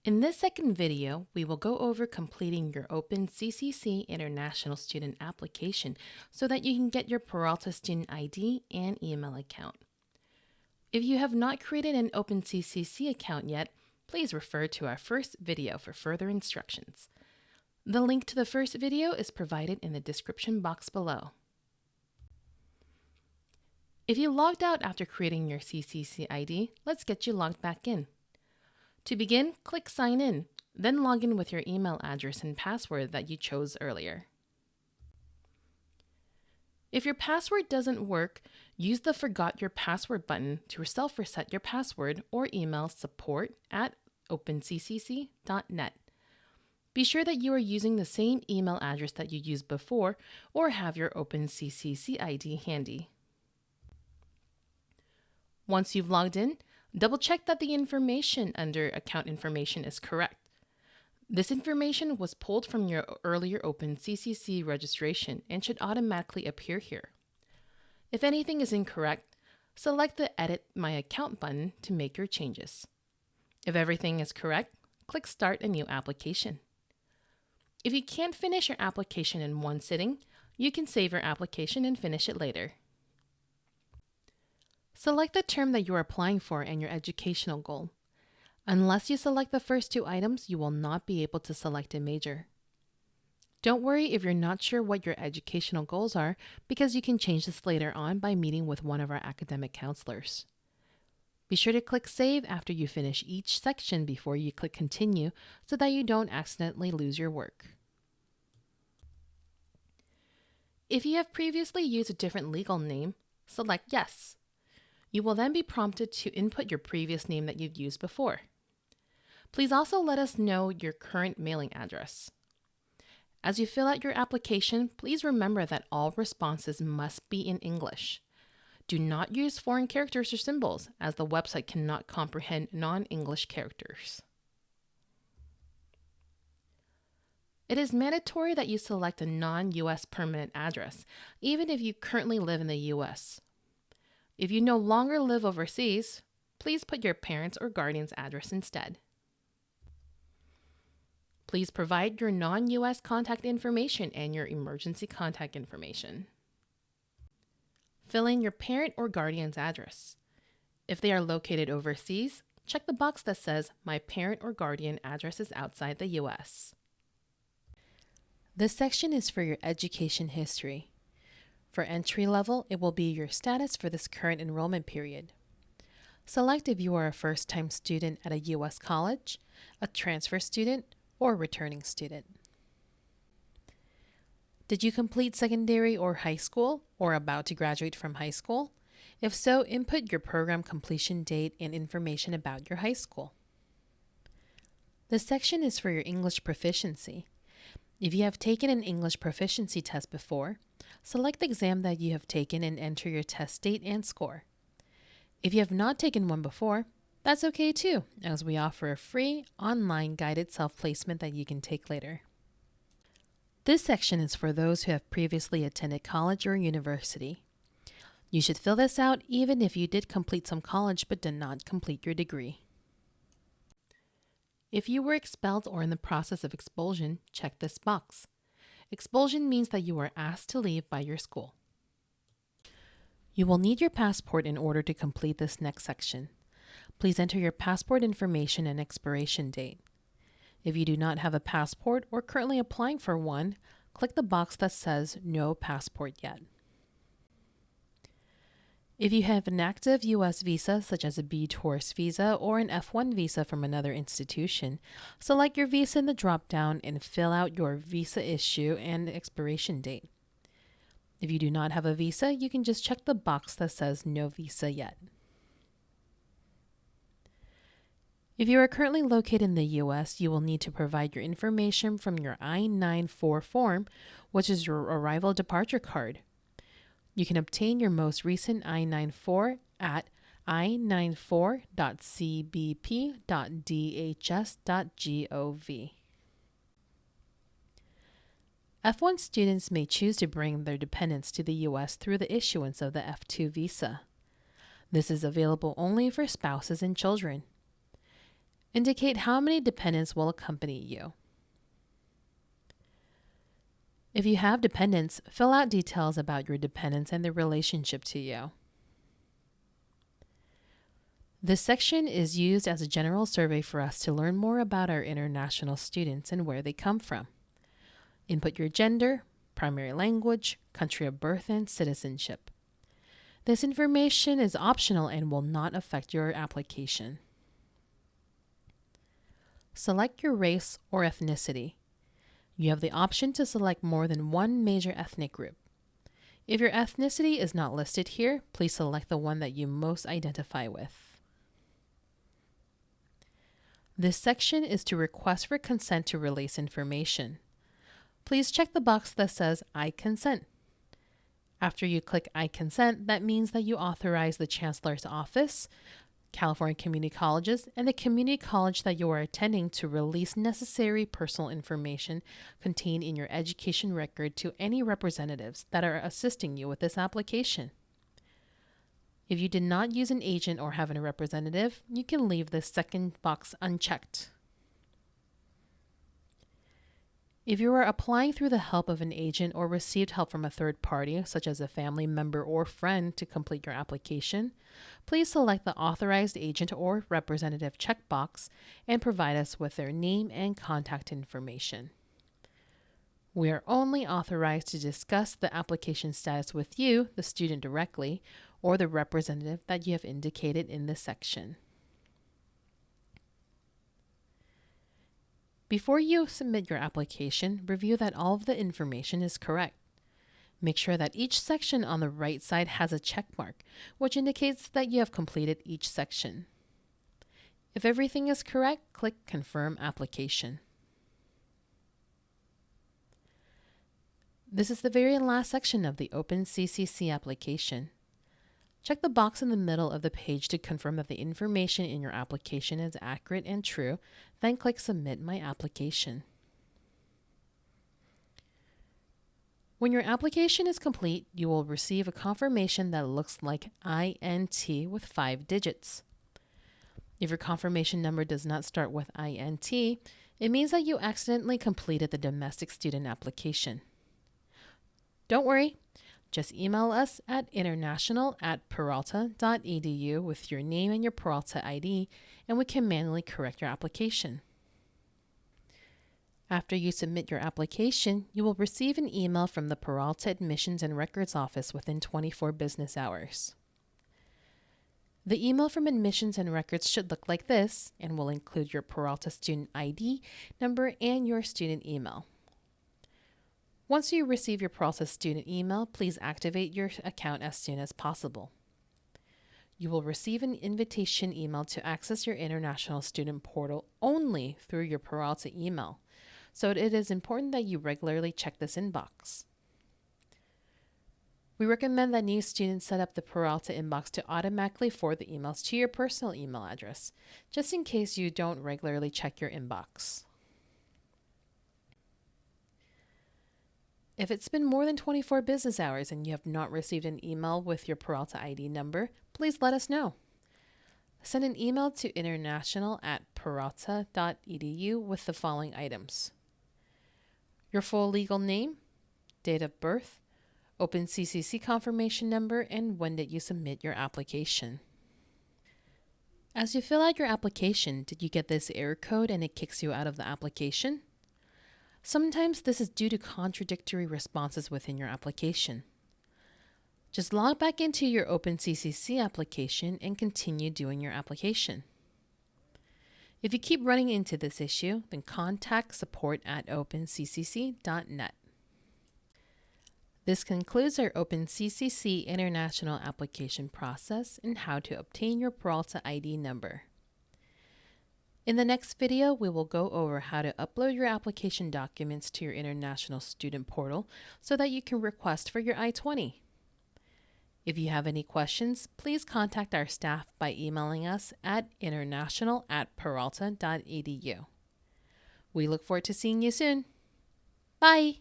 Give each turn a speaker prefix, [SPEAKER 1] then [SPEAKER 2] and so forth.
[SPEAKER 1] In this second video, we will go over completing your OpenCCC International Student application so that you can get your Peralta student ID and email account. If you have not created an OpenCCC account yet, please refer to our first video for further instructions. The link to the first video is provided in the description box below. If you logged out after creating your CCC ID, let's get you logged back in. To begin, click Sign In, then log in with your email address and password that you chose earlier. If your password doesn't work, use the Forgot Your Password button to self-reset your password or email support@openccc.net. Be sure that you are using the same email address that you used before or have your OpenCCC ID handy. Once you've logged in, double-check that the information under Account Information is correct. This information was pulled from your earlier OpenCCC registration and should automatically appear here. If anything is incorrect, select the Edit My Account button to make your changes. If everything is correct, click Start a New Application. If you can't finish your application in one sitting, you can save your application and finish it later. Select the term that you are applying for and your educational goal. Unless you select the first two items, you will not be able to select a major. Don't worry if you're not sure what your educational goals are, because you can change this later on by meeting with one of our academic counselors. Be sure to click Save after you finish each section before you click Continue so that you don't accidentally lose your work. If you have previously used a different legal name, select Yes. You will then be prompted to input your previous name that you've used before. Please also let us know your current mailing address. As you fill out your application, please remember that all responses must be in English. Do not use foreign characters or symbols, as the website cannot comprehend non-English characters. It is mandatory that you select a non-US permanent address, even if you currently live in the US. If you no longer live overseas, please put your parents' or guardian's address instead. Please provide your non-US contact information and your emergency contact information. Fill in your parent or guardian's address. If they are located overseas, check the box that says My parent or guardian address is outside the US. This section is for your education history. For entry level, it will be your status for this current enrollment period. Select if you are a first-time student at a U.S. college, a transfer student, or returning student. Did you complete secondary or high school, or about to graduate from high school? If so, input your program completion date and information about your high school. This section is for your English proficiency. If you have taken an English proficiency test before, select the exam that you have taken and enter your test date and score. If you have not taken one before, that's okay too, as we offer a free online guided self-placement that you can take later. This section is for those who have previously attended college or university. You should fill this out even if you did complete some college but did not complete your degree. If you were expelled or in the process of expulsion, check this box. Expulsion means that you are asked to leave by your school. You will need your passport in order to complete this next section. Please enter your passport information and expiration date. If you do not have a passport or currently applying for one, click the box that says No Passport Yet. If you have an active U.S. visa, such as a B-Tourist visa or an F1 visa from another institution, select your visa in the drop-down and fill out your visa issue and expiration date. If you do not have a visa, you can just check the box that says No Visa Yet. If you are currently located in the U.S., you will need to provide your information from your I-94 form, which is your arrival departure card. You can obtain your most recent I-94 at i94.cbp.dhs.gov. F1 students may choose to bring their dependents to the U.S. through the issuance of the F2 visa. This is available only for spouses and children. Indicate how many dependents will accompany you. If you have dependents, fill out details about your dependents and their relationship to you. This section is used as a general survey for us to learn more about our international students and where they come from. Input your gender, primary language, country of birth, and citizenship. This information is optional and will not affect your application. Select your race or ethnicity. You have the option to select more than one major ethnic group. If your ethnicity is not listed here, please select the one that you most identify with. This section is to request for consent to release information. Please check the box that says I consent. After you click I consent, that means that you authorize the Chancellor's Office, California Community Colleges, and the community college that you are attending to release necessary personal information contained in your education record to any representatives that are assisting you with this application. If you did not use an agent or have a representative, you can leave this second box unchecked. If you are applying through the help of an agent or received help from a third party, such as a family member or friend, to complete your application, please select the authorized agent or representative checkbox and provide us with their name and contact information. We are only authorized to discuss the application status with you, the student, directly, or the representative that you have indicated in this section. Before you submit your application, review that all of the information is correct. Make sure that each section on the right side has a check mark, which indicates that you have completed each section. If everything is correct, click Confirm Application. This is the very last section of the OpenCCC application. Check the box in the middle of the page to confirm that the information in your application is accurate and true, then click Submit My Application. When your application is complete, you will receive a confirmation that looks like INT with 5 digits. If your confirmation number does not start with INT, it means that you accidentally completed the domestic student application. Don't worry. Just email us at international@peralta.edu with your name and your Peralta ID, and we can manually correct your application. After you submit your application, you will receive an email from the Peralta Admissions and Records Office within 24 business hours. The email from Admissions and Records should look like this and will include your Peralta student ID number and your student email. Once you receive your Peralta student email, please activate your account as soon as possible. You will receive an invitation email to access your International Student Portal only through your Peralta email, so it is important that you regularly check this inbox. We recommend that new students set up the Peralta inbox to automatically forward the emails to your personal email address, just in case you don't regularly check your inbox. If it's been more than 24 business hours and you have not received an email with your Peralta ID number, please let us know. Send an email to international@peralta.edu with the following items: your full legal name, date of birth, OpenCCC confirmation number, and when did you submit your application. As you fill out your application, did you get this error code and it kicks you out of the application? Sometimes this is due to contradictory responses within your application. Just log back into your OpenCCC application and continue doing your application. If you keep running into this issue, then contact support@openccc.net. This concludes our OpenCCC International application process and how to obtain your Peralta ID number. In the next video, we will go over how to upload your application documents to your International Student Portal so that you can request for your I-20. If you have any questions, please contact our staff by emailing us at international@peralta.edu. We look forward to seeing you soon. Bye!